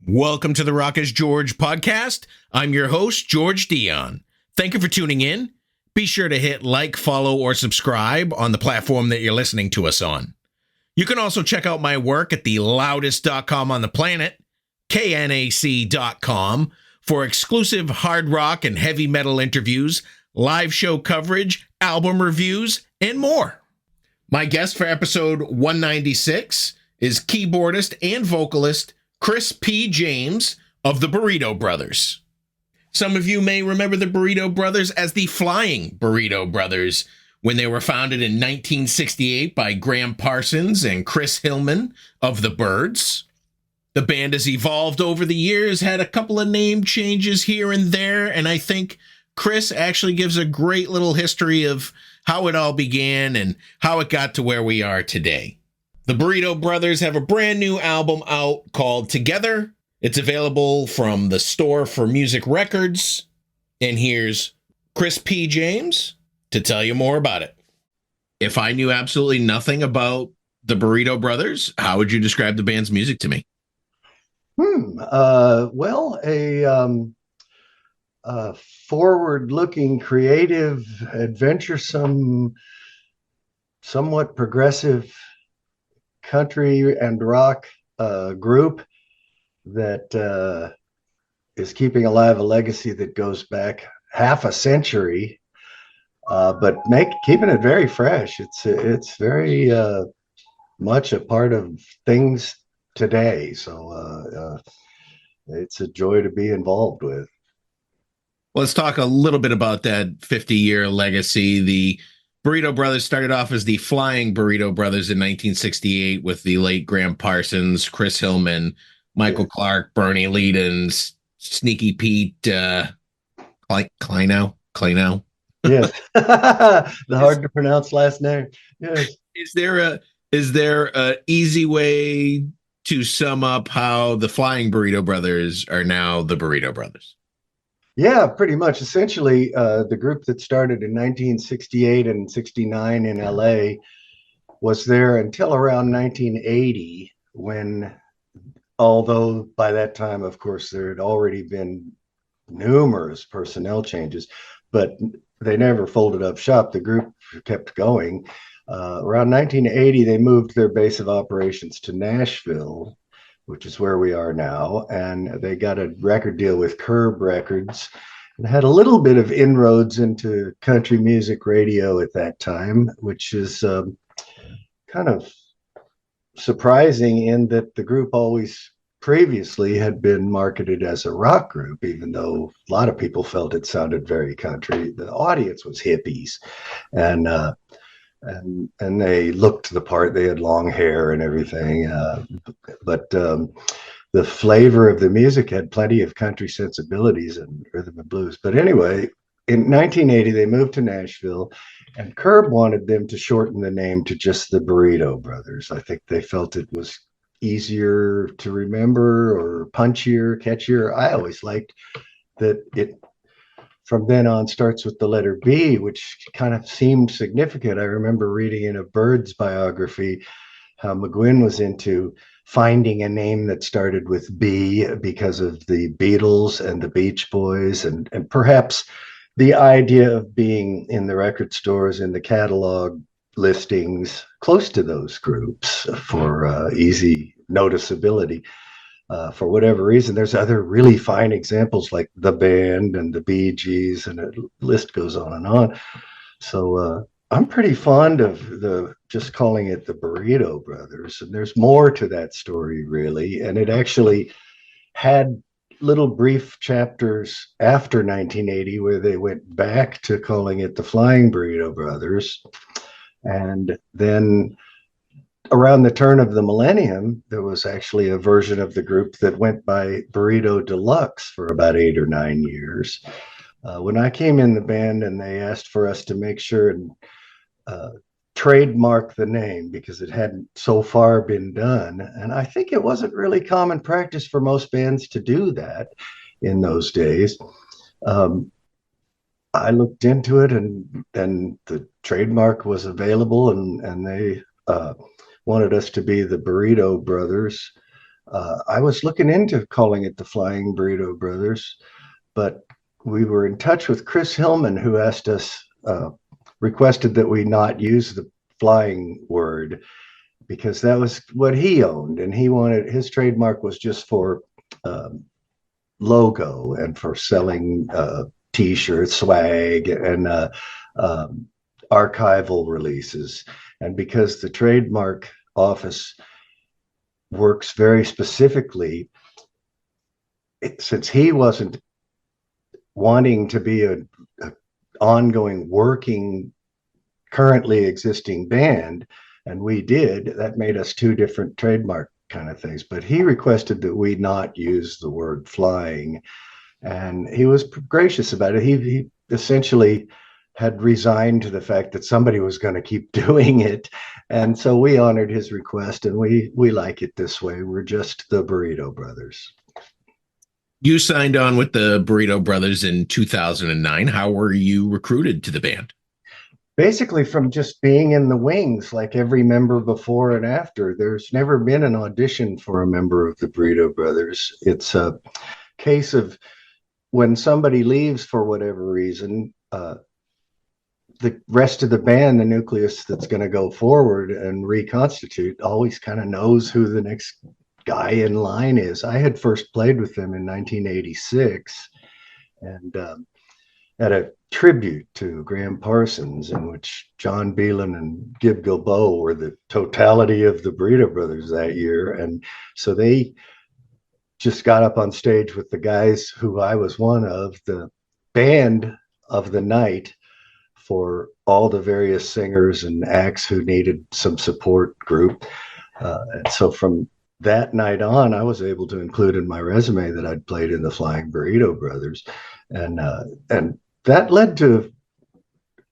Welcome to the Rock is George podcast. I'm your host, George Dionne. Thank you for tuning in. Be sure to hit like, follow, or subscribe on the platform that you're listening to us on. You can also check out my work at the loudest.com on the planet, knac.com, for exclusive hard rock and heavy metal interviews, live show coverage, album reviews, and more. My guest for episode 196 is keyboardist and vocalist Chris P. James of the Burrito Brothers. Some of you may remember the Burrito Brothers as the Flying Burrito Brothers when they were founded in 1968 by GRAM Parsons and Chris Hillman of the Byrds. The band has evolved over the years, had a couple of name changes here and there, and I think Chris actually gives a great little history of how it all began and how it got to where we are today. The Burrito Brothers have a brand new album out called Together. It's available from the Store for Music Records. And here's Chris P. James to tell you more about it. If I knew absolutely nothing about the Burrito Brothers, how would you describe the band's music to me? A forward-looking, creative, adventuresome, somewhat progressive country and rock group that is keeping alive a legacy that goes back half a century, but keeping it very fresh. It's very much a part of things today. So it's a joy to be involved with. Let's talk a little bit about that 50-year legacy. The Burrito Brothers started off as the Flying Burrito Brothers in 1968 with the late GRAM Parsons, Chris Hillman, Michael Clark, Bernie Leadens, Sneaky Pete, Kleinow. Yes, the hard to pronounce last name. Yes. Is there a easy way to sum up how the Flying Burrito Brothers are now the Burrito Brothers? Yeah, pretty much. Essentially, the group that started in 1968 and 69 in LA was there until around 1980 when, although by that time, of course, there had already been numerous personnel changes, but they never folded up shop. The group kept going. Around 1980, they moved their base of operations to Nashville, which is where we are now. And they got a record deal with Curb Records and had a little bit of inroads into country music radio at that time, which is kind of surprising in that the group always previously had been marketed as a rock group, even though a lot of people felt it sounded very country. The audience was hippies, and they looked the part. They had long hair and everything, but the flavor of the music had plenty of country sensibilities and rhythm and blues. But anyway, in 1980, they moved to Nashville, and Curb wanted them to shorten the name to just the Burrito Brothers. I think they felt it was easier to remember or punchier, catchier. I always liked that it from then on starts with the letter B, which kind of seemed significant. I remember reading in a Byrds biography how McGuinn was into finding a name that started with B because of the Beatles and the Beach Boys, and perhaps the idea of being in the record stores, in the catalog listings close to those groups for easy noticeability. For whatever reason, there's other really fine examples like The Band and the Bee Gees, and the list goes on and on. So I'm pretty fond of just calling it the Burrito Brothers, and there's more to that story, really. And it actually had little brief chapters after 1980 where they went back to calling it the Flying Burrito Brothers. And then around the turn of the millennium, there was actually a version of the group that went by Burrito Deluxe for about 8 or 9 years. When I came in the band and they asked for us to make sure and trademark the name because it hadn't so far been done, and I think it wasn't really common practice for most bands to do that in those days. I looked into it, and the trademark was available, and they wanted us to be the Burrito Brothers. I was looking into calling it the Flying Burrito Brothers, but we were in touch with Chris Hillman, who asked us, requested that we not use the flying word because that was what he owned, and he wanted his trademark was just for logo and for selling T-shirts, swag, and archival releases. And because the trademark office works very specifically, since he wasn't wanting to be a ongoing working currently existing band, and we did, that made us two different trademark kind of things. But he requested that we not use the word flying, and he was gracious about it. He essentially had resigned to the fact that somebody was going to keep doing it, and so we honored his request, and we like it this way. We're just the Burrito Brothers. You signed on with the Burrito Brothers in 2009. How were you recruited to the band? Basically from just being in the wings, like every member before and after. There's never been an audition for a member of the Burrito Brothers. It's a case of when somebody leaves for whatever reason, the rest of the band, the nucleus that's going to go forward and reconstitute, always kind of knows who the next guy in line is. I had first played with them in 1986, and at a tribute to Gram Parsons, in which John Beelan and Gib Gilboa were the totality of the Burrito Brothers that year. And so they just got up on stage with the guys who I was one of, the band of the night for all the various singers and acts who needed some support group. And so from that night on, I was able to include in my resume that I'd played in the Flying Burrito Brothers. And that led to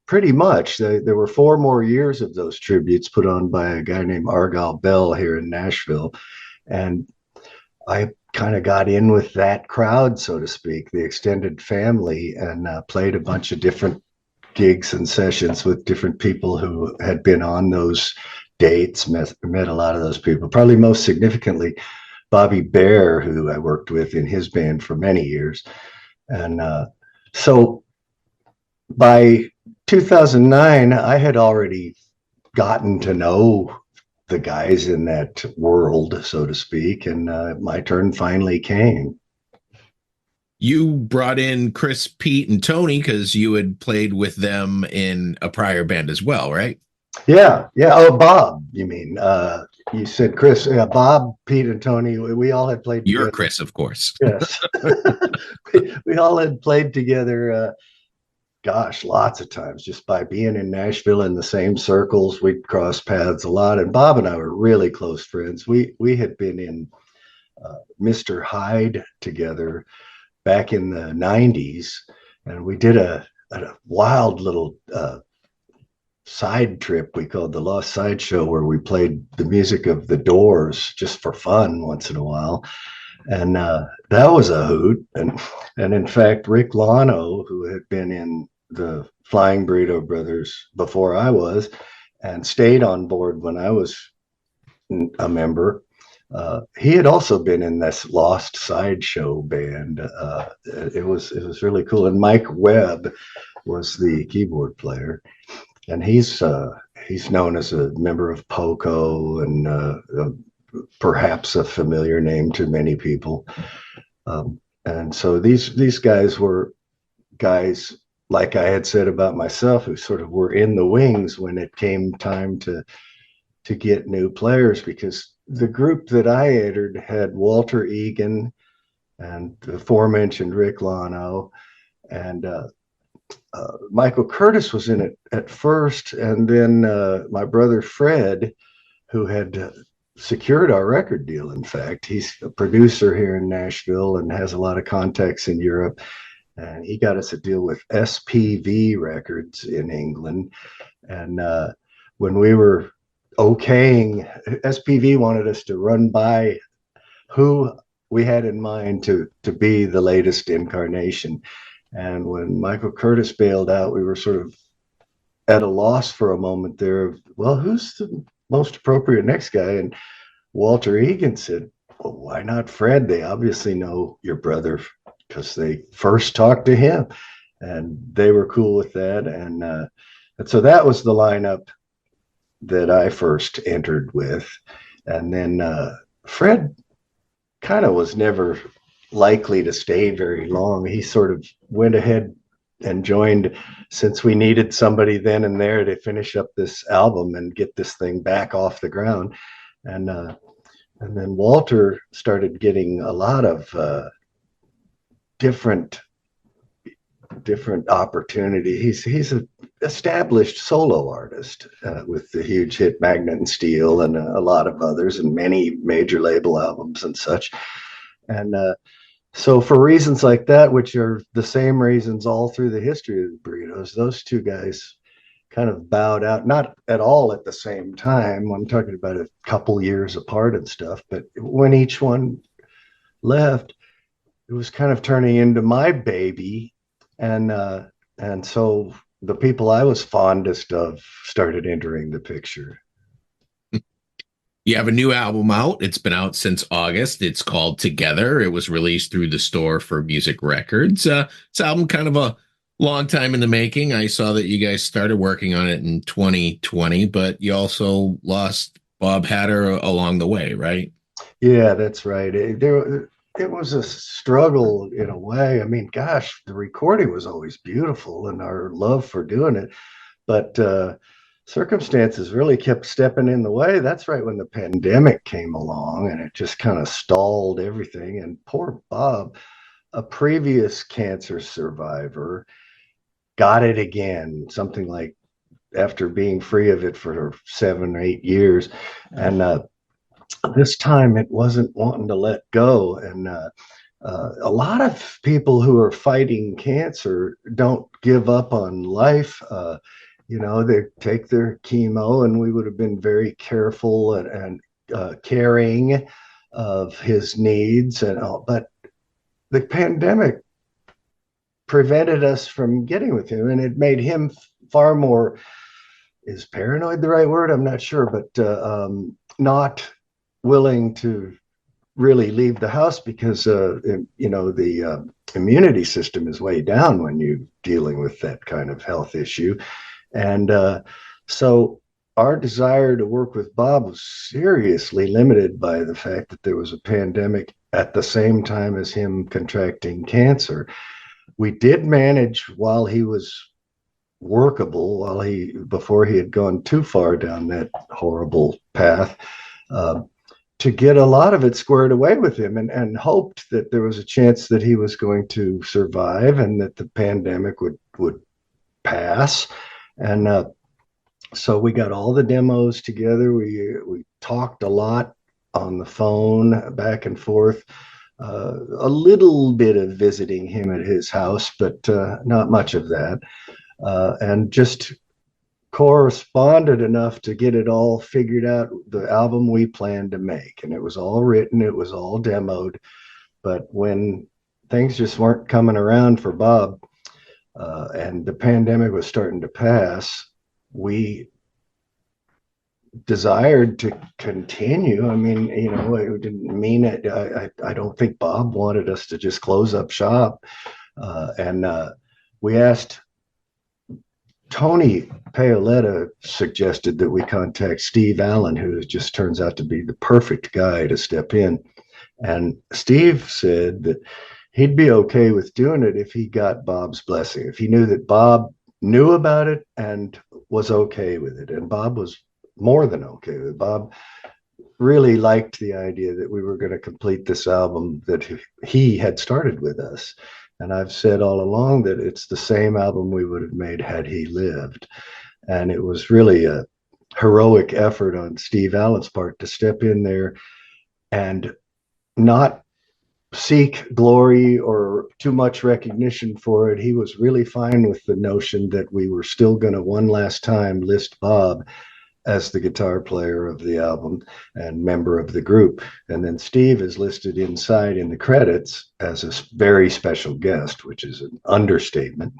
pretty much, there were 4 more years of those tributes put on by a guy named Argyle Bell here in Nashville. And I kind of got in with that crowd, so to speak, the extended family, and played a bunch of different gigs and sessions with different people who had been on those dates, met a lot of those people. Probably most significantly, Bobby Bear, who I worked with in his band for many years. And so by 2009, I had already gotten to know the guys in that world, so to speak, and my turn finally came. You brought in Chris, Pete, and Tony because you had played with them in a prior band as well, right? Yeah. Oh, Bob, you mean? You said Chris. Yeah, Bob, Pete, and Tony, we all had played together. You're Chris, of course. Yes. we all had played together, gosh, lots of times. Just by being in Nashville in the same circles, we'd cross paths a lot. And Bob and I were really close friends. We had been in Mr. Hyde together back in the 90s, and we did a wild little side trip we called the Lost Sideshow, where we played the music of the Doors just for fun once in a while. And that was a hoot. And in fact, Rick Lano, who had been in the Flying Burrito Brothers before I was, and stayed on board when I was a member, he had also been in this Lost Sideshow band. It was really cool. And Mike Webb was the keyboard player, and he's known as a member of Poco, and perhaps a familiar name to many people. And so these guys were guys, like I had said about myself, who sort of were in the wings when it came time to get new players, because the group that I entered had Walter Egan and the aforementioned Rick Lano, and Michael Curtis was in it at first, and then my brother Fred, who had secured our record deal. In fact, he's a producer here in Nashville and has a lot of contacts in Europe, and he got us a deal with SPV Records in England. And when we were okaying, SPV wanted us to run by who we had in mind to be the latest incarnation. And when Michael Curtis bailed out, we were sort of at a loss for a moment there of, well, who's the most appropriate next guy? And Walter Egan said, well, why not Fred? They obviously know your brother because they first talked to him, and they were cool with that. And so that was the lineup that I first entered with. And then Fred kind of was never likely to stay very long. He sort of went ahead and joined since we needed somebody then and there to finish up this album and get this thing back off the ground. And then Walter started getting a lot of different opportunity. He's an established solo artist with the huge hit Magnet and Steel and a lot of others and many major label albums and such. And so for reasons like that, which are the same reasons all through the history of the Burritos, those two guys kind of bowed out, not at all at the same time. I'm talking about a couple years apart and stuff, but when each one left, it was kind of turning into my baby. And so the people I was fondest of started entering the picture. You have a new album out. It's been out since August. It's called Together. It was released through the Store for Music Records. This album kind of a long time in the making. I saw that you guys started working on it in 2020, but you also lost Bob Hatter along the way, right? Yeah, that's right. It was a struggle in a way. I mean, gosh, the recording was always beautiful and our love for doing it, but circumstances really kept stepping in the way. That's right when the pandemic came along and it just kind of stalled everything. And poor Bob, a previous cancer survivor, got it again, something like after being free of it for 7 or 8 years. And this time it wasn't wanting to let go. And a lot of people who are fighting cancer don't give up on life. They take their chemo, and we would have been very careful and caring of his needs and all. But the pandemic prevented us from getting with him, and it made him far more, is paranoid the right word? I'm not sure, but not willing to really leave the house because the immunity system is way down when you're dealing with that kind of health issue. And so our desire to work with Bob was seriously limited by the fact that there was a pandemic at the same time as him contracting cancer. We did manage while he was workable, before he had gone too far down that horrible path, to get a lot of it squared away with him, and hoped that there was a chance that he was going to survive and that the pandemic would pass. And so we got all the demos together. We talked a lot on the phone back and forth, a little bit of visiting him at his house, but not much of that, and just corresponded enough to get it all figured out, the album we planned to make. And it was all written, it was all demoed. But when things just weren't coming around for Bob, and the pandemic was starting to pass, we desired to continue. I mean, we didn't mean it. I don't think Bob wanted us to just close up shop. And we asked, Tony Paoletta suggested that we contact Steve Allen, who just turns out to be the perfect guy to step in. And Steve said that he'd be okay with doing it if he got Bob's blessing, if he knew that Bob knew about it and was okay with it. And Bob was more than okay with it. Bob really liked the idea that we were going to complete this album that he had started with us. And I've said all along that it's the same album we would have made had he lived. And it was really a heroic effort on Steve Allen's part to step in there and not seek glory or too much recognition for it. He was really fine with the notion that we were still going to one last time list Bob as the guitar player of the album and member of the group. And then Steve is listed inside in the credits as a very special guest, which is an understatement.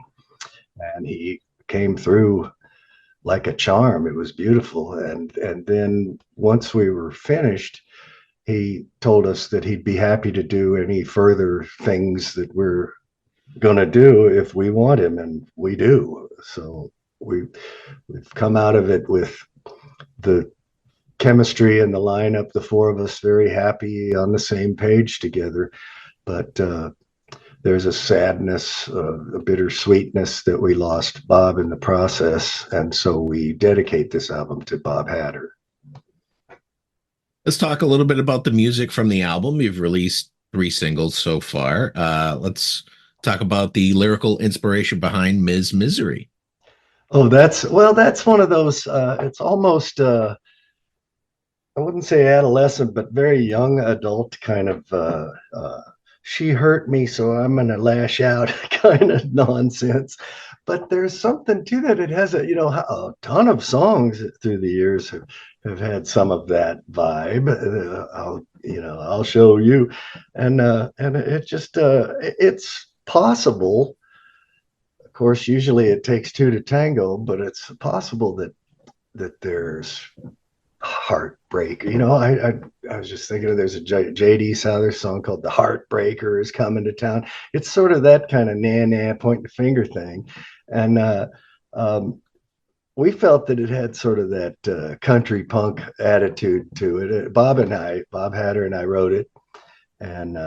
And he came through like a charm. It was beautiful. And then once we were finished, he told us that he'd be happy to do any further things that we're going to do if we want him, and we do. So we've come out of it with the chemistry and the lineup, the four of us very happy on the same page together. But there's a sadness, a bittersweetness that we lost Bob in the process. And so we dedicate this album to Bob Hatter. Let's talk a little bit about the music from the album. You've released 3 singles so far. Let's talk about the lyrical inspiration behind Ms. Misery. Oh, that's one of those, it's almost, I wouldn't say adolescent, but very young adult kind of, she hurt me, so I'm going to lash out kind of nonsense. But there's something to that. It has a ton of songs through the years have had some of that vibe. I'll show you. And it just, it's possible. Of course, usually it takes 2 to tango, but it's possible that there's heartbreak. I was just thinking there's a J.D. Souther song called "The Heartbreaker Is Coming to Town." It's sort of that kind of pointing the finger thing, and we felt that it had sort of that country punk attitude to it. Bob Hatter and I wrote it, and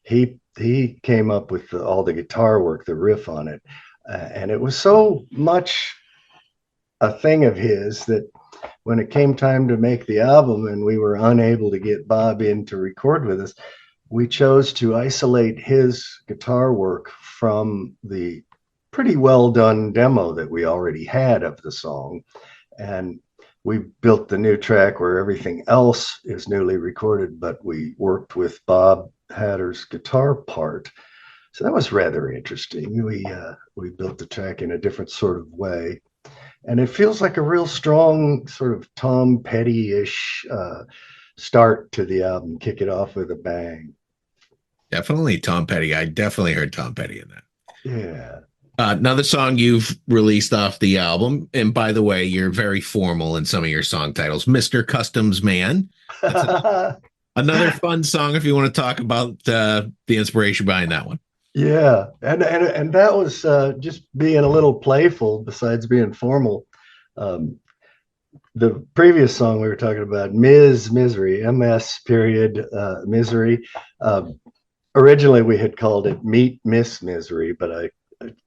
he came up with all the guitar work, the riff on it, and it was so much a thing of his that when it came time to make the album and we were unable to get Bob in to record with us, we chose to isolate his guitar work from the pretty well done demo that we already had of the song. And we built the new track where everything else is newly recorded, but we worked with Bob Hatter's guitar part. So that was rather interesting. We built the track in a different sort of way. And it feels like a real strong sort of Tom Petty-ish start to the album. Kick it off with a bang. Definitely Tom Petty. I definitely heard Tom Petty in that. Yeah. Another song you've released off the album, and by the way, you're very formal in some of your song titles. Mr. Customs Man. That's another fun song if you want to talk about the inspiration behind that one. Yeah, and that was just being a little playful besides being formal. The previous song we were talking about, Ms. Misery, MS period Misery. Originally we had called it Meet Miss Misery, but I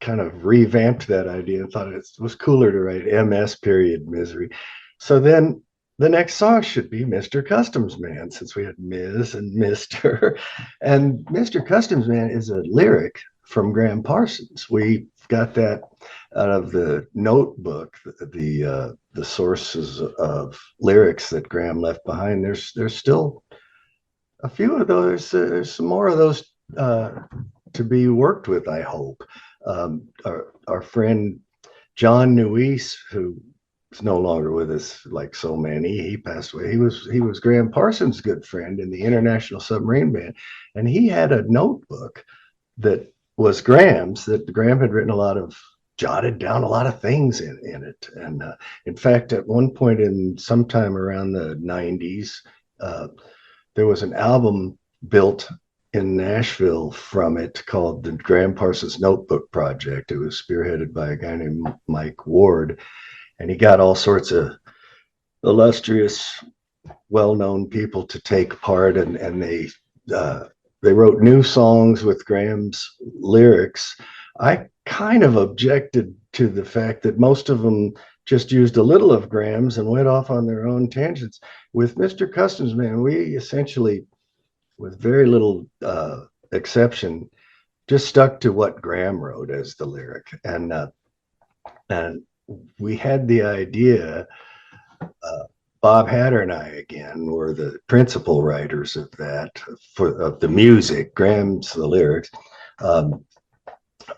kind of revamped that idea and thought it was cooler to write MS period Misery. So then the next song should be Mr. Customs Man, since we had Ms. and Mr. And Mr. Customs Man is a lyric from Gram Parsons. We got that out of the notebook, the sources of lyrics that Gram left behind. There's still a few of those. There's some more of those to be worked with, I hope. Our friend John Nuis, who is no longer with us, like so many, he passed away. He was Gram Parsons' good friend in the International Submarine Band, and he had a notebook that was Gram's, that Gram had written jotted down a lot of things in it. And in fact, at one point in sometime around the 90s, there was an album built in Nashville from it called the Gram Parsons Notebook Project. It was spearheaded by a guy named Mike Ward, and he got all sorts of illustrious, well-known people to take part, and they wrote new songs with Gram's lyrics. I kind of objected to the fact that most of them just used a little of Gram's and went off on their own tangents. With Mr. Customs Man, we essentially, with very little exception, just stuck to what Gram wrote as the lyric. And we had the idea, Bob Hatter and I, again, were the principal writers of that, of the music, Gram's the lyrics,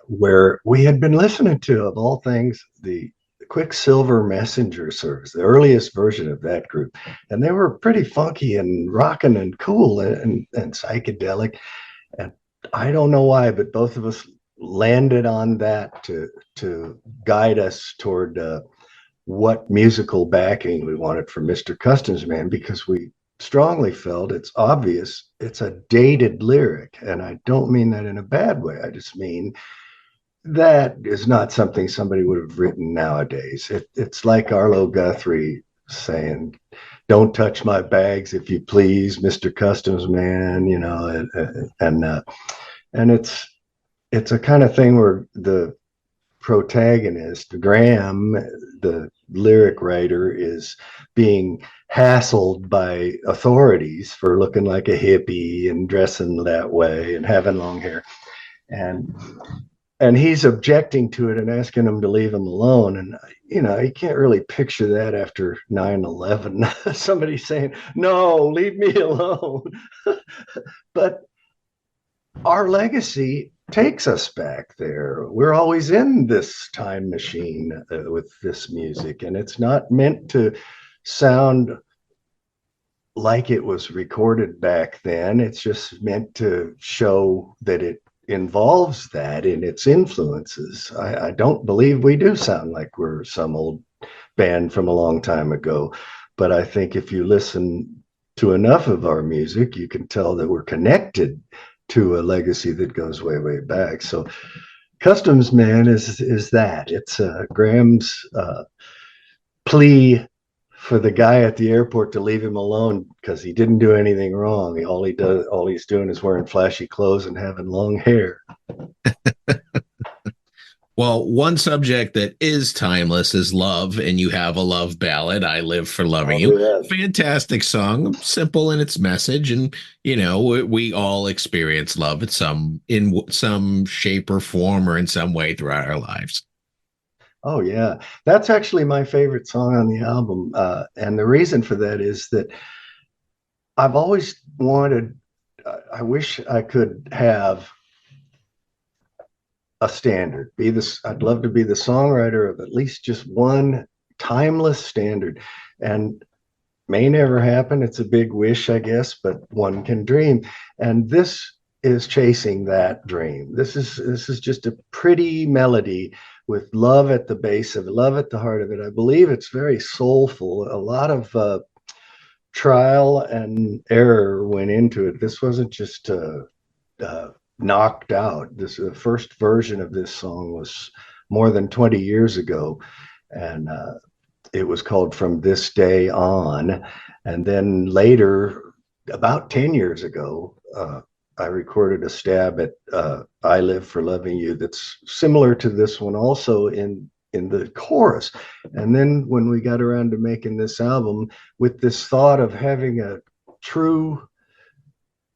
where we had been listening to, of all things, the Quicksilver Messenger Service, the earliest version of that group. And they were pretty funky and rocking and cool and psychedelic. And I don't know why, but both of us landed on that to guide us toward what musical backing we wanted for Mr. Customs Man, because we strongly felt, it's obvious, it's a dated lyric. And I don't mean that in a bad way. I just mean that is not something somebody would have written nowadays. It's like Arlo Guthrie saying, "Don't touch my bags, if you please, Mr. Customs Man," you know, and it's a kind of thing where the protagonist, Graham, the lyric writer, is being hassled by authorities for looking like a hippie and dressing that way and having long hair. And he's objecting to it and asking them to leave him alone. And, you know, you can't really picture that after 9/11. Somebody saying, "No, leave me alone." But our legacy takes us back there. We're always in this time machine with this music, and it's not meant to sound like it was recorded back then. It's just meant to show that it involves that in its influences. I don't believe we do sound like we're some old band from a long time ago, but I think if you listen to enough of our music, you can tell that we're connected to a legacy that goes way, way back. So Customs Man is that. It's Graham's plea for the guy at the airport to leave him alone because he didn't do anything wrong. All he's doing is wearing flashy clothes and having long hair. Well, one subject that is timeless is love, and you have a love ballad, "I Live for Loving You." Yes. Fantastic song, simple in its message, and you know we all experience love in some shape or form or in some way throughout our lives. Oh yeah, that's actually my favorite song on the album, and the reason for that is that I've always wanted. I wish I could have a standard. I'd love to be the songwriter of at least just one timeless standard, and may never happen. It's a big wish, I guess, but one can dream. And this is chasing that dream. This is just a pretty melody with love at the base of it, love at the heart of it. I believe it's very soulful. A lot of trial and error went into it. This wasn't just knocked out. The first version of this song was more than 20 years ago, and it was called "From This Day On." And then later, about 10 years ago, I recorded a stab at "I Live for Loving You" that's similar to this one, also in the chorus. And then when we got around to making this album, with this thought of having a true,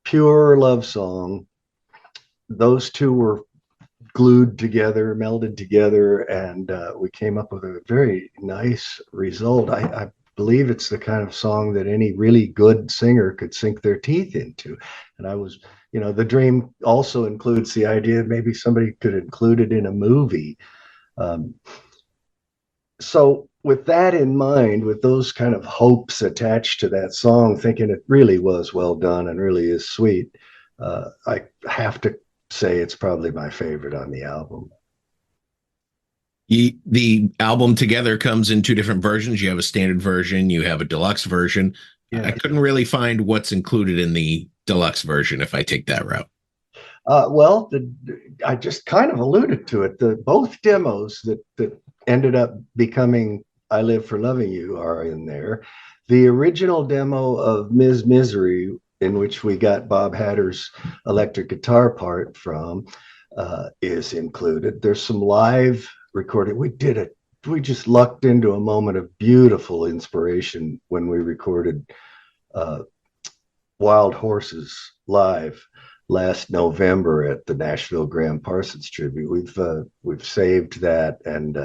pure love song, those two were glued together, melded together, and we came up with a very nice result. I believe it's the kind of song that any really good singer could sink their teeth into. And I was, you know, the dream also includes the idea that maybe somebody could include it in a movie. So with that in mind, with those kind of hopes attached to that song, thinking it really was well done and really is sweet, I have to say it's probably my favorite on the album. The album together comes in two different versions. You have a standard version, you have a deluxe version. Yeah. I couldn't really find what's included in the deluxe version if I take that route. Well, I just kind of alluded to it. Both demos that ended up becoming "I Live for Loving You" are in there. The original demo of "Ms. Misery," in which we got Bob Hatter's electric guitar part from, is included. There's some live recording. We just lucked into a moment of beautiful inspiration when we recorded "Wild Horses" live last November at the Nashville GRAM Parsons tribute. We've saved that, and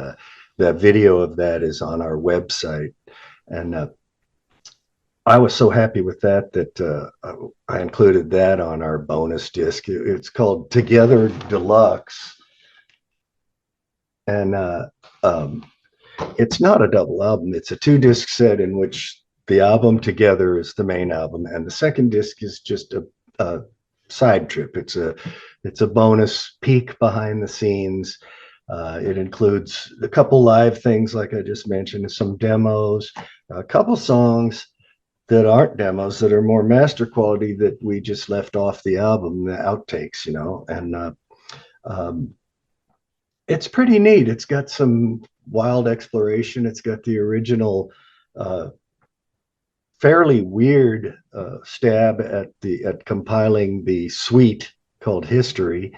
that video of that is on our website. And I was so happy with that I included that on our bonus disc. It's called "Together Deluxe," and it's not a double album. It's a 2-disc set in which the album "Together" is the main album, and the second disc is just a side trip. It's a bonus peek behind the scenes. It includes a couple live things, like I just mentioned, some demos, a couple songs, that aren't demos, that are more master quality, that we just left off the album, the outtakes, and um, it's pretty neat. It's got some wild exploration. It's got the original uh, fairly weird stab at compiling the suite called History,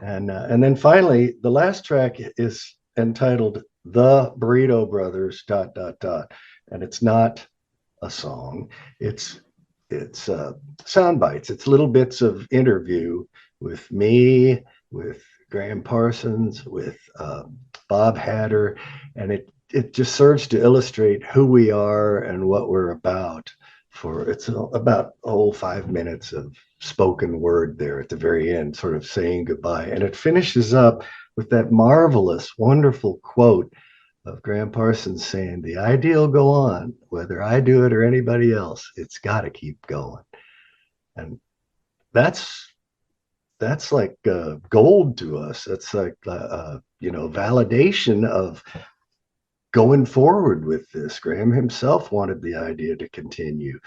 and then finally the last track is entitled "The Burrito Brothers." ... And it's not a song. It's sound bites. It's little bits of interview with me, with Graham Parsons, with Bob Hatter, and it just serves to illustrate who we are and what we're about. It's about 5 minutes of spoken word there at the very end, sort of saying goodbye, and it finishes up with that marvelous, wonderful quote of Graham Parsons saying, "The idea will go on, whether I do it or anybody else. It's got to keep going." And that's like gold to us. That's like validation of going forward with this. Graham himself wanted the idea to continue,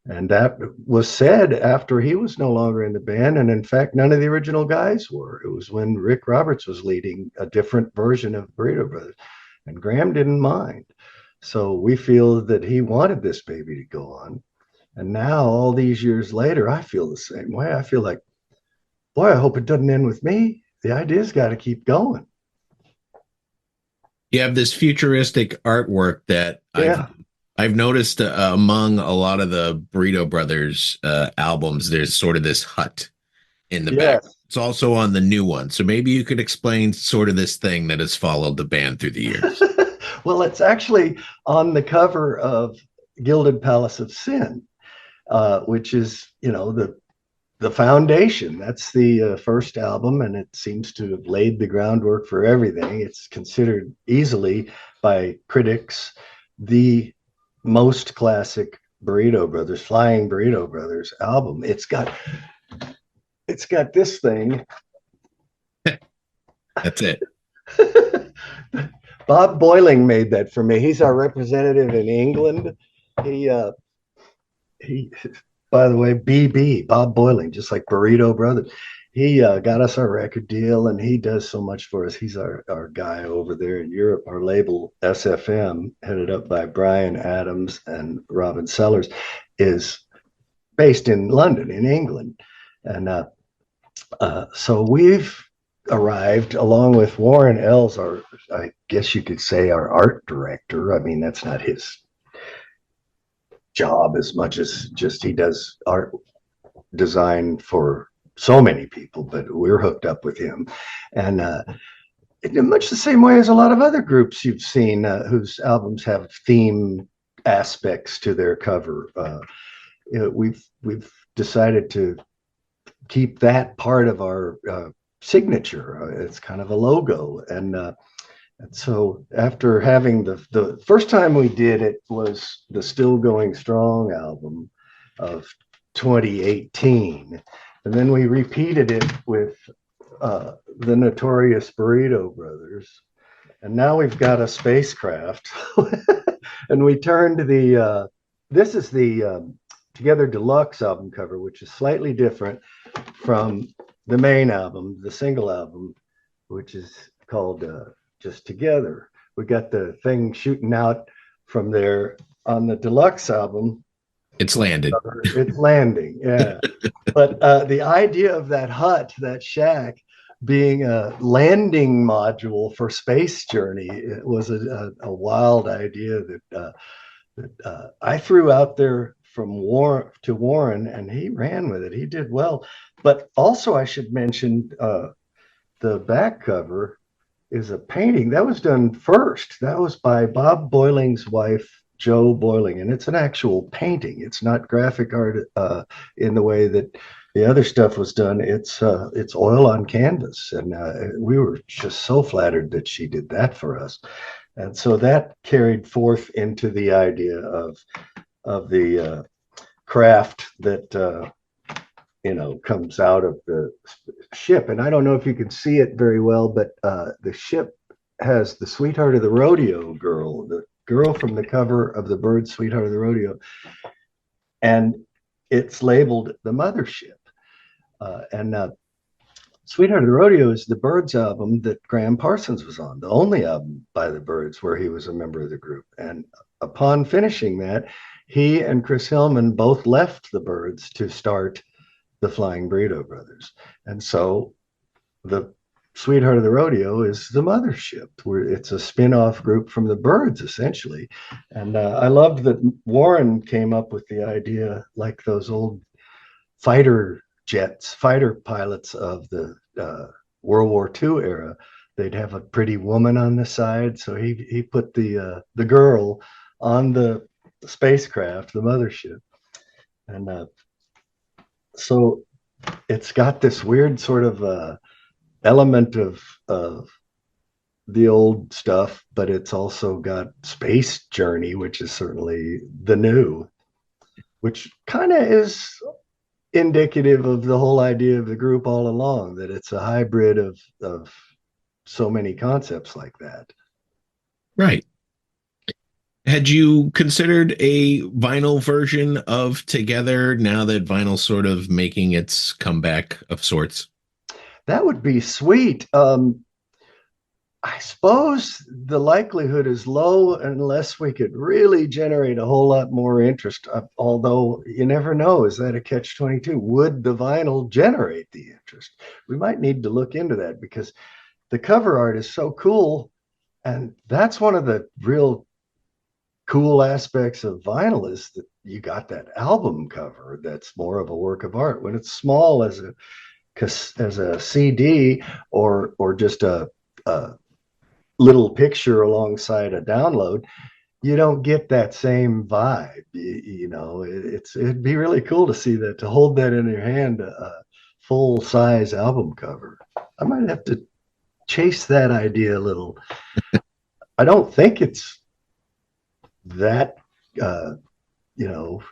and that was said after he was no longer in the band. And in fact, none of the original guys were. It was when Rick Roberts was leading a different version of Burrito Brothers, and Graham didn't mind. So we feel that he wanted this baby to go on. And now, all these years later, I feel the same way. I feel like, boy, I hope it doesn't end with me. The idea's got to keep going. You have this futuristic artwork that I've noticed among a lot of the Burrito Brothers albums. There's sort of this hut in the back. It's also on the new one. So maybe you could explain sort of this thing that has followed the band through the years. Well, it's actually on the cover of Gilded Palace of Sin, which is, the foundation. That's the first album, and it seems to have laid the groundwork for everything. It's considered easily by critics the most classic Burrito Brothers, Flying Burrito Brothers album. It's got this thing. That's it. Bob Boiling made that for me. He's our representative in England. He by the way, Bob Boiling, just like Burrito Brothers. He got us our record deal, and he does so much for us. He's our guy over there in Europe. Our label, SFM, headed up by Brian Adams and Robin Sellers, is based in London, in England. And so we've arrived along with Warren Ells, I guess you could say, our art director. I mean, that's not his job as much as just he does art design for so many people, but we're hooked up with him. And in much the same way as a lot of other groups you've seen whose albums have theme aspects to their cover, we've decided to keep that part of our signature. It's kind of a logo. And so after having the first time we did it was the Still Going Strong album of 2018. And then we repeated it with the Notorious Burrito Brothers. And now we've got a spacecraft. And we turned this is the Together Deluxe album cover, which is slightly different from the main album, the single album, which is called Just Together. We got the thing shooting out from there on the deluxe album. It's landed. It's landing, yeah. But the idea of that hut, that shack, being a landing module for Space Journey, it was a wild idea that I threw out there from Warren, and he ran with it. He did well. But also, I should mention the back cover is a painting that was done first. That was by Bob Boiling's wife, Jo Boiling, and it's an actual painting. It's not graphic art in the way that the other stuff was done. It's oil on canvas, and we were just so flattered that she did that for us. And so that carried forth into the idea of the craft that comes out of the ship. And I don't know if you can see it very well, but the ship has the Sweetheart of the Rodeo girl, the girl from the cover of the Byrds' Sweetheart of the Rodeo, and it's labeled The Mothership. And Sweetheart of the Rodeo is the Byrds album that Gram Parsons was on, the only album by the Byrds where he was a member of the group. And upon finishing that, he and Chris Hillman both left the Byrds to start the Flying Burrito Brothers. And so the Sweetheart of the Rodeo is the Mothership, where it's a spin-off group from the Byrds, essentially. And I loved that Warren came up with the idea, like those old fighter pilots of the World War II era. They'd have a pretty woman on the side, so he put the girl on the spacecraft, the Mothership, and so it's got this weird sort of element of the old stuff, but it's also got Space Journey, which is certainly the new, which kind of is indicative of the whole idea of the group all along, that it's a hybrid of so many concepts like that. Right. Had you considered a vinyl version of Together now that vinyl's sort of making its comeback of sorts? That would be sweet. I suppose the likelihood is low unless we could really generate a whole lot more interest. Although you never know, is that a catch-22? Would the vinyl generate the interest? We might need to look into that because the cover art is so cool. And that's one of the real cool aspects of vinyl, is that you got that album cover that's more of a work of art. When it's small as a CD or just a little picture alongside a download, you don't get that same vibe. It'd be really cool to see that, to hold that in your hand, a full size album cover. I might have to chase that idea a little. I don't think it's that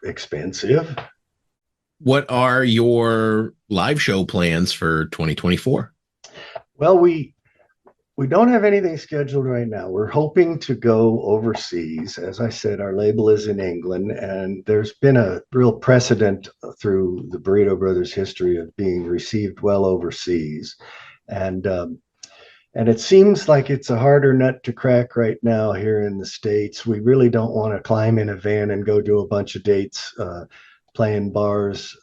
expensive. What are your live show plans for 2024? Well, we don't have anything scheduled right now. We're hoping to go overseas. As I said, our label is in England, and there's been a real precedent through the Burrito Brothers history of being received well overseas. And it seems like it's a harder nut to crack right now here in the States. We really don't want to climb in a van and go do a bunch of dates, playing bars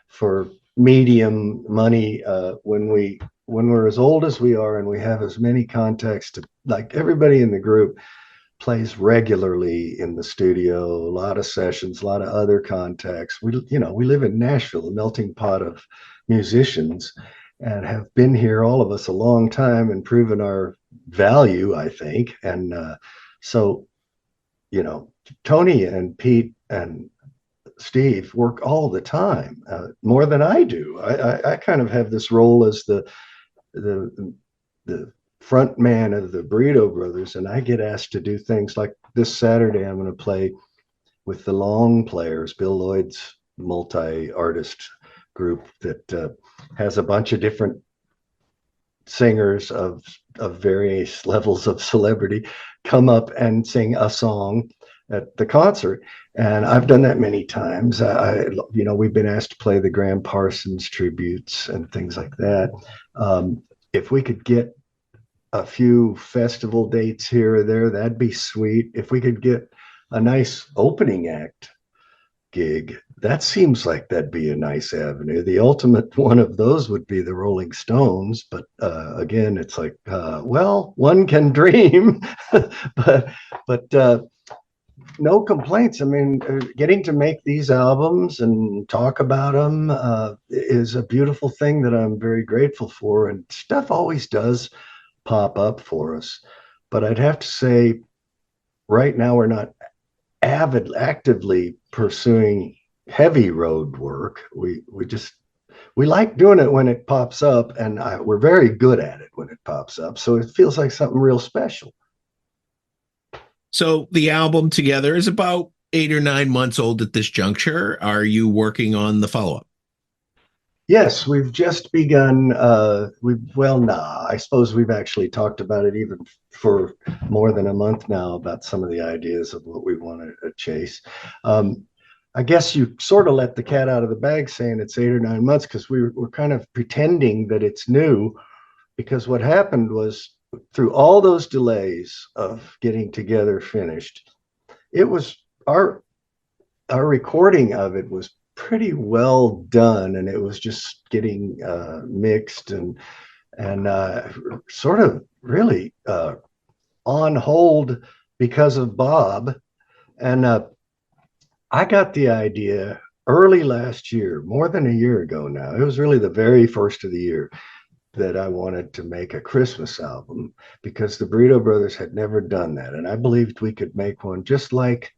for medium money when we're as old as we are and we have as many contacts to, like everybody in the group plays regularly in the studio, a lot of sessions, a lot of other contacts. We live in Nashville, a melting pot of musicians, and have been here, all of us, a long time and proven our value, I think. And so, Tony and Pete and Steve work all the time, more than I do. I kind of have this role as the front man of the Burrito Brothers, and I get asked to do things like this Saturday. I'm going to play with the Long Players, Bill Lloyd's multi-artist group that has a bunch of different singers of various levels of celebrity come up and sing a song at the concert. And I've done that many times. We've been asked to play the Gram Parsons tributes and things like that. If we could get a few festival dates here or there, that'd be sweet. If we could get a nice opening act gig, that seems like that'd be a nice avenue. The ultimate one of those would be the Rolling Stones, but again, it's like, one can dream. but no complaints. I mean, getting to make these albums and talk about them is a beautiful thing that I'm very grateful for, and stuff always does pop up for us. But I'd have to say right now we're not actively pursuing heavy road work. We like doing it when it pops up, and we're very good at it when it pops up, so it feels like something real special. So the album Together is about 8 or 9 months old at this juncture. Are you working on the follow-up? Yes, we've just begun. I suppose we've actually talked about it even for more than a month now, about some of the ideas of what we want to chase. I guess you sort of let the cat out of the bag saying it's 8 or 9 months, because we're kind of pretending that it's new, because what happened was through all those delays of getting together finished, it was our recording of it was pretty well done, and it was just getting mixed and sort of really on hold because of Bob. And I got the idea early last year, more than a year ago now. It was really the very first of the year that I wanted to make a Christmas album, because the Burrito Brothers had never done that. And I believed we could make one just like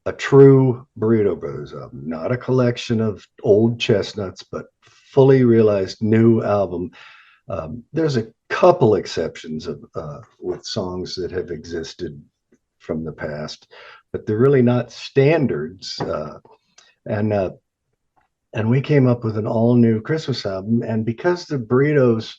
a true Burrito Brothers album, not a collection of old chestnuts, but fully realized new album. There's a couple exceptions of with songs that have existed from the past, but they're really not standards. And we came up with an all new Christmas album. And because the Burritos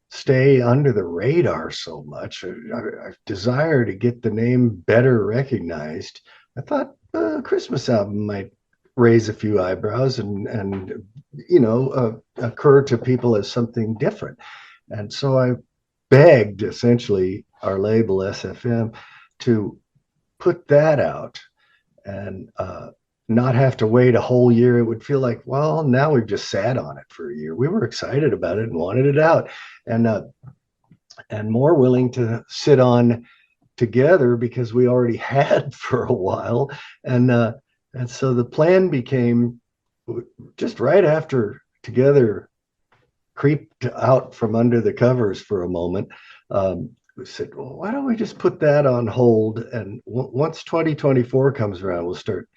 stay under the radar so much, I desire to get the name better recognized. I thought a Christmas album might raise a few eyebrows and occur to people as something different. And so I begged essentially our label SFM to put that out and not have to wait a whole year. It would feel like, well, now we've just sat on it for a year. We were excited about it and wanted it out, and more willing to sit on together because we already had for a while. And so the plan became, just right after Together creeped out from under the covers for a moment, we said, well, why don't we just put that on hold? And once 2024 comes around, we'll start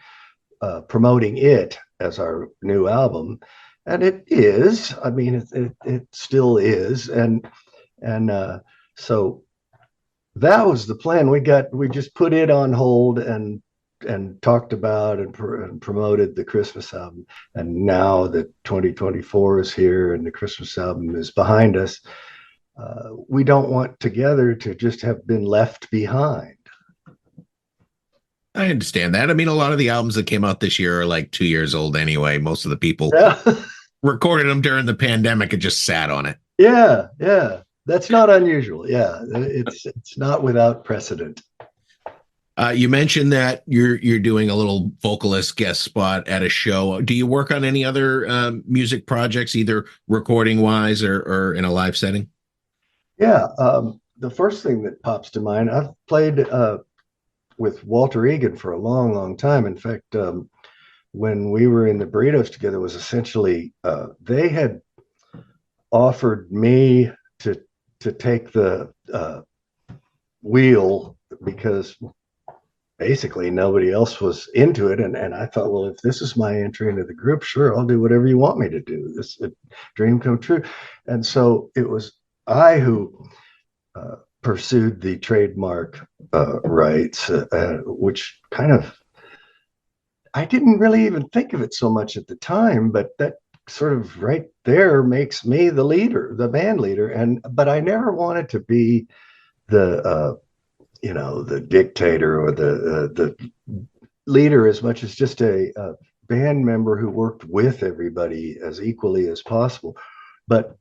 promoting it as our new album. And it is, I mean, it still is. And so that was the plan. We just put it on hold and talked about and promoted the Christmas album. And now that 2024 is here and the Christmas album is behind us, we don't want Together to just have been left behind. I understand that. I mean, a lot of the albums that came out this year are like 2 years old anyway. Most of the people recorded them during the pandemic and just sat on it. Yeah. That's not unusual. Yeah, it's not without precedent. You mentioned that you're doing a little vocalist guest spot at a show. Do you work on any other music projects, either recording wise or in a live setting? Yeah, the first thing that pops to mind, I've played with Walter Egan for a long, long time. In fact, when we were in the Burritos together, was essentially they had offered me to take the wheel, because basically nobody else was into it. And I thought, well, if this is my entry into the group, sure, I'll do whatever you want me to do. This is a dream come true. And so it was I who pursued the trademark rights, which kind of, I didn't really even think of it so much at the time, but that sort of right there makes me the leader, the band leader. But I never wanted to be the the dictator or the leader, as much as just a band member who worked with everybody as equally as possible. But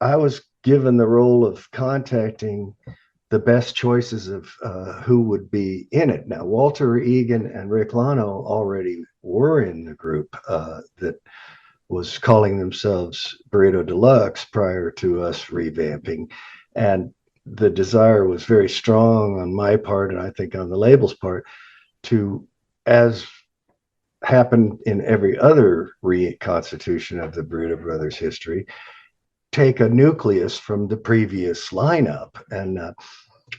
I was given the role of contacting the best choices of who would be in it. Now, Walter Egan and Rick Lano already were in the group that was calling themselves Burrito Deluxe prior to us revamping. And the desire was very strong on my part, and I think on the label's part, to, as happened in every other reconstitution of the Burrito Brothers history, take a nucleus from the previous lineup.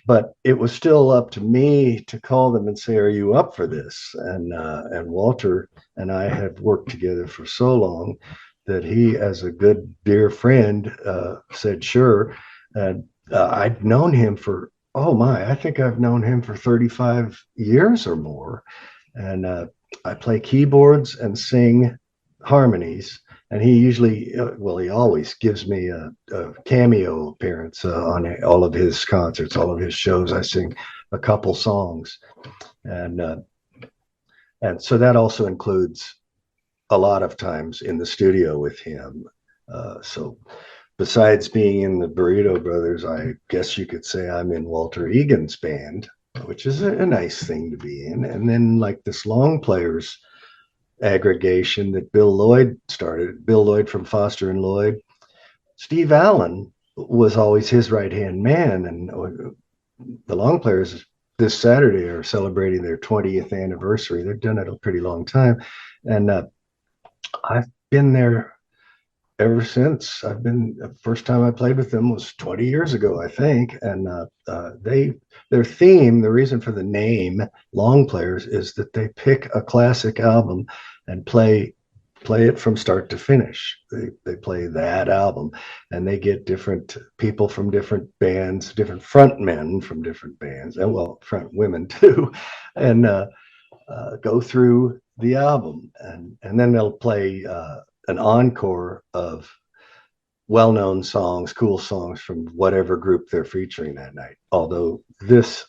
But it was still up to me to call them and say, are you up for this? And Walter and I had worked together for so long that he, as a good dear friend, said sure. And I'd known him for, I think I've known him for 35 years or more. And I play keyboards and sing harmonies. And he usually, he always gives me a cameo appearance on all of his concerts, all of his shows. I sing a couple songs. And And so that also includes a lot of times in the studio with him. So besides being in the Burrito Brothers, I guess you could say I'm in Walter Egan's band, which is a nice thing to be in. And then like this long players aggregation that Bill Lloyd started, Bill Lloyd from Foster and Lloyd. Steve Allen was always his right-hand man. And the long players this Saturday are celebrating their 20th anniversary. They've done it a pretty long time. And I've been there ever since. The first time I played with them was 20 years ago, I think. And their theme, the reason for the name Long Players, is that they pick a classic album and play it from start to finish. They play that album, and they get different people from different bands, different frontmen from different bands, and well, front women too, and go through the album, and then they'll play an encore of well-known songs, cool songs from whatever group they're featuring that night. Although this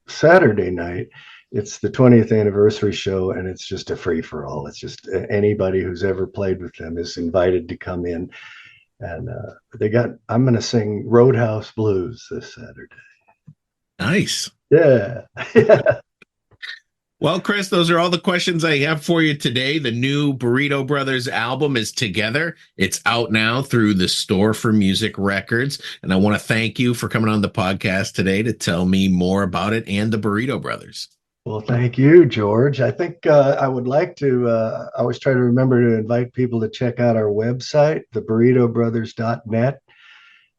Saturday night, it's the 20th anniversary show, and it's just a free-for-all. It's just anybody who's ever played with them is invited to come in. And I'm going to sing Roadhouse Blues this Saturday. Nice. Yeah. Well, Chris, those are all the questions I have for you today. The new Burrito Brothers album is Together. It's out now through the Store for Music Records. And I want to thank you for coming on the podcast today to tell me more about it and the Burrito Brothers. Well, thank you, George. I think I would like to, I always try to remember to invite people to check out our website, theburritobrothers.net.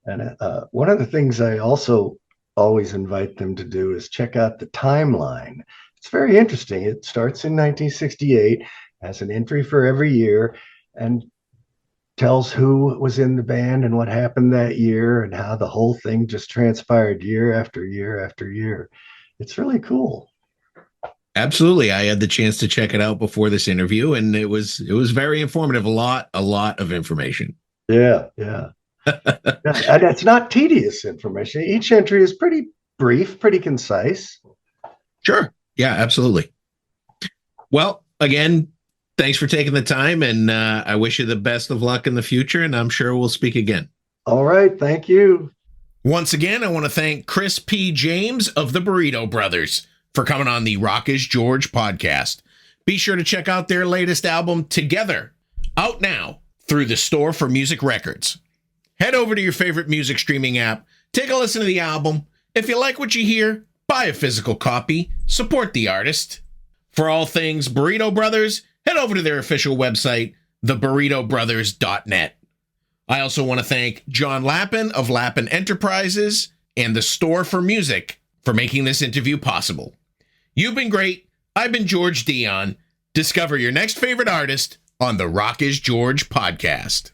And one of the things I also always invite them to do is check out the timeline. It's very interesting. It starts in 1968, has an entry for every year, and tells who was in the band and what happened that year and how the whole thing just transpired year after year after year. It's really cool. Absolutely. I had the chance to check it out before this interview, and it was very informative. A lot of information. Yeah. And it's not tedious information. Each entry is pretty brief, pretty concise. Sure. Yeah, absolutely. Well, again, thanks for taking the time, and I wish you the best of luck in the future, and I'm sure we'll speak again. All right. Thank you. Once again, I want to thank Chris P. James of the Burrito Brothers for coming on the Rock is George podcast. Be sure to check out their latest album, Together, out now through the Store for Music Records. Head over to your favorite music streaming app, take a listen to the album. If you like what you hear, buy a physical copy, support the artist. For all things Burrito Brothers, head over to their official website, theburritobrothers.net. I also want to thank John Lappin of Lappin Enterprises and the Store for Music for making this interview possible. You've been great. I've been George Dionne. Discover your next favorite artist on the Rock is George podcast.